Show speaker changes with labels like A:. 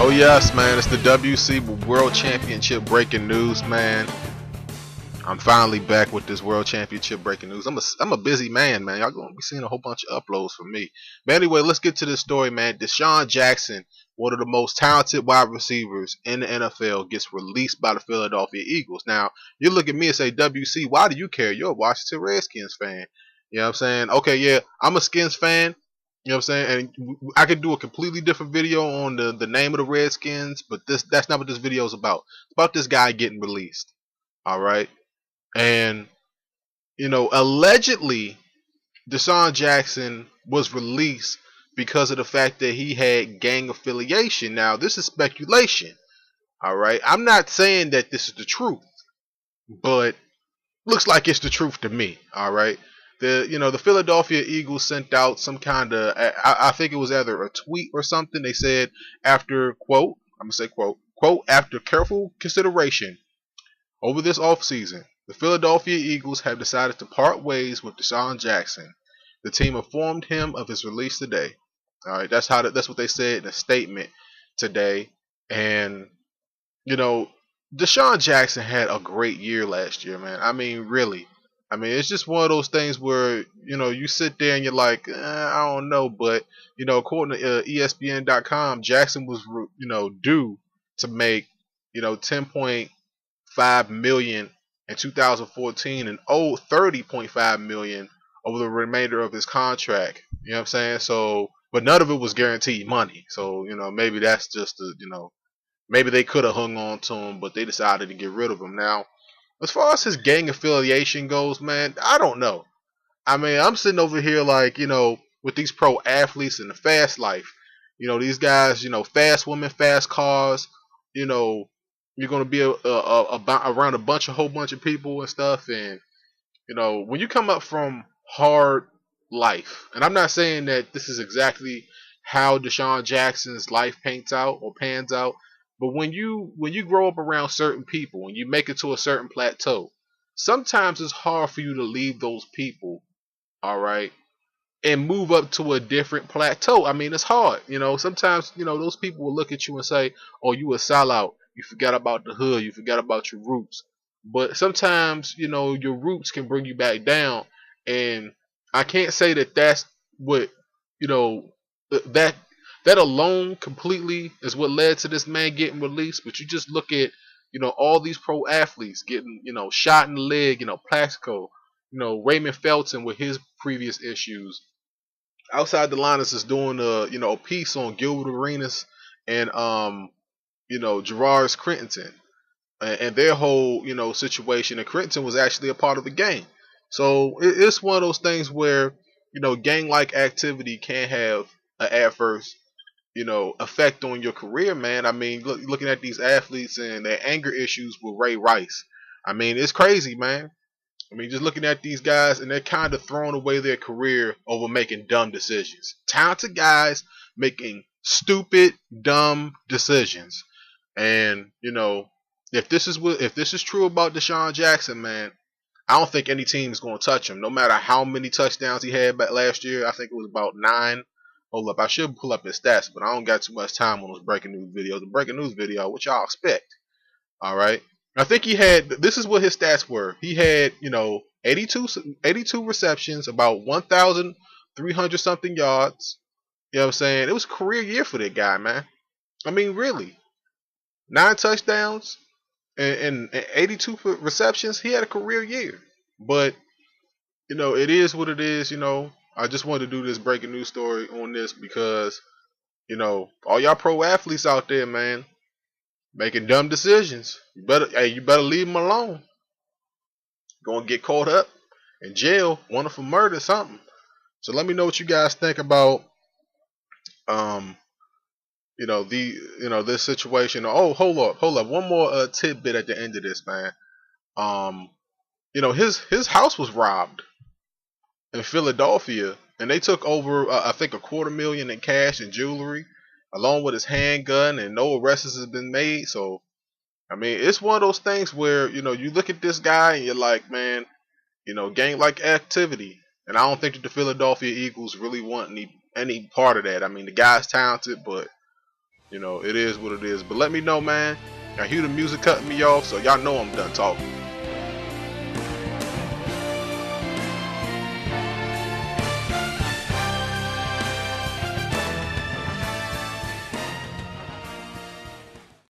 A: Oh yes, man, it's the WC World Championship breaking news, man. I'm finally back with this World Championship breaking news. I'm a busy man, man. Y'all gonna be seeing a whole bunch of uploads from me. But anyway, let's get to this story, man. DeSean Jackson, one of the most talented wide receivers in the NFL, gets released by the Philadelphia Eagles. Now, you look at me and say, WC, why do you care? You're a Washington Redskins fan. You know what I'm saying? Okay, yeah, I'm a Skins fan. You know what I'm saying? And I could do a completely different video on the name of the Redskins, but that's not what this video is about. It's about this guy getting released. All right. And, allegedly, DeSean Jackson was released because of the fact that he had gang affiliation. Now, this is speculation. All right. I'm not saying that this is the truth, but looks like it's the truth to me. All right. The Philadelphia Eagles sent out some kind of, I think it was either a tweet or something. They said, after quote, I'm gonna say quote, after careful consideration over this offseason, the Philadelphia Eagles have decided to part ways with DeSean Jackson. The team informed him of his release today. All right, that's what they said in a statement today. And DeSean Jackson had a great year last year, man. I mean, really. I mean, it's just one of those things where you sit there and you're like, I don't know, but according to ESPN.com, Jackson was due to make 10.5 million in 2014 and owe 30.5 million over the remainder of his contract. You know what I'm saying? So, but none of it was guaranteed money. So maybe that's just maybe they could have hung on to him, but they decided to get rid of him. Now, as far as his gang affiliation goes, man, I don't know. I mean, I'm sitting over here like, with these pro athletes in the fast life. These guys, fast women, fast cars, you're going to be around a whole bunch of people and stuff. And, when you come up from hard life, and I'm not saying that this is exactly how DeSean Jackson's life paints out or pans out, but when you grow up around certain people, when you make it to a certain plateau, sometimes it's hard for you to leave those people, all right, and move up to a different plateau. I mean, it's hard. Sometimes, those people will look at you and say, oh, you a sellout. You forgot about the hood. You forgot about your roots. But sometimes, your roots can bring you back down. And I can't say that that's what, that alone completely is what led to this man getting released. But you just look at, all these pro athletes getting, shot in the leg, Plaxico, Raymond Felton with his previous issues. Outside the Liners is doing a piece on Gilbert Arenas and Gerard's Crittenton and their whole situation. And Crittenton was actually a part of the gang, so it's one of those things where gang like activity can have an adverse effect on your career, man. I mean, looking at these athletes and their anger issues with Ray Rice, I mean, it's crazy, man. I mean, just looking at these guys, and they're kind of throwing away their career over making dumb decisions. Talented guys making stupid, dumb decisions. And if this is true about DeSean Jackson, man, I don't think any team is going to touch him. No matter how many touchdowns he had back last year, I think it was about 9. Hold up, I should pull up his stats, but I don't got too much time on those breaking news videos. The breaking news video, what y'all expect? All right. I think he had, this is what his stats were. He had, 82 receptions, about 1,300 something yards. You know what I'm saying? It was a career year for that guy, man. I mean, really. 9 touchdowns and 82 receptions. He had a career year. But, it is what it is, I just wanted to do this breaking news story on this because, all y'all pro athletes out there, man, making dumb decisions. You better leave them alone. Gonna get caught up in jail, wanted for murder, something. So let me know what you guys think about, this situation. Oh, hold up. One more tidbit at the end of this, man. His house was robbed in Philadelphia, and they took over, I think, $250,000 in cash and jewelry, along with his handgun, and no arrests have been made. So I mean, it's one of those things where, you look at this guy and you're like, man, gang-like activity. And I don't think that the Philadelphia Eagles really want any part of that. I mean, the guy's talented, but, You know, it is what it is. But let me know, man. I hear the music cutting me off, so y'all know I'm done talking.